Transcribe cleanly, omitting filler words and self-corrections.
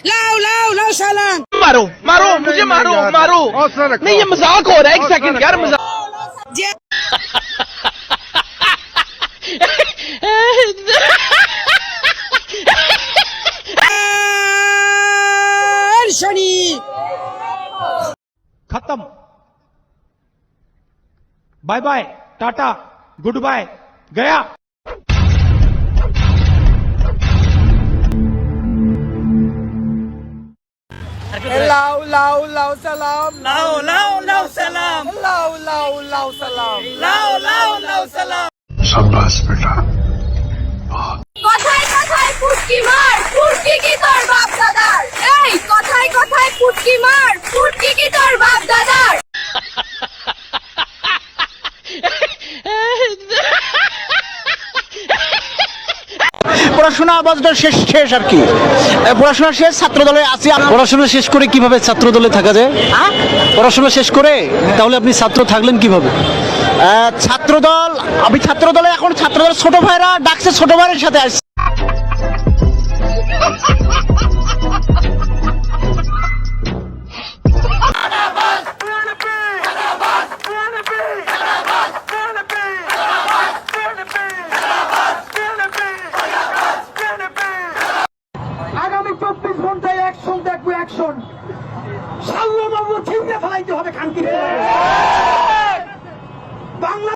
लाओ लाओ लाओ सलाम। मारो मारो मुझे मारो मारो नहीं ये मजाक हो रहा है। एक सेकंड यार मजाक शनि खत्म। Bye bye tata good bye गया। लाओ लाओ लाओ सलाम। लाओ लाओ लाओ सलाम लाओ लाओ लाओ सलाम। लाओ लाओ लाओ सलाम। शाबाश बेटा। কথায় কথায় পুটকি মার পুটকি কি তোর বাপ দাদার এই কথায় কথায় পুটকি মার পুটকি কি তোর বাপ দাদার পড়াশোনা আপাতত শেষ আর কি। পড়াশোনা শেষ, ছাত্র দলে আছি। পড়াশোনা শেষ করে কিভাবে ছাত্র দলে থাকা যায়? পড়াশোনা শেষ করে তাহলে আপনি ছাত্র থাকলেন কিভাবে? ছাত্রদল, আমি ছাত্র দলে এখন ছাত্রদল ছোট ভাইরা ডাকছে, ছোট ভাইয়ের সাথে আসছি। আগামী 24 ঘন্টায় অ্যাকশন দেখবো, অ্যাকশন। সাল্লো মাল্লো ছিঁড়ে ফেলাইতে হবে খানকি বাংলা।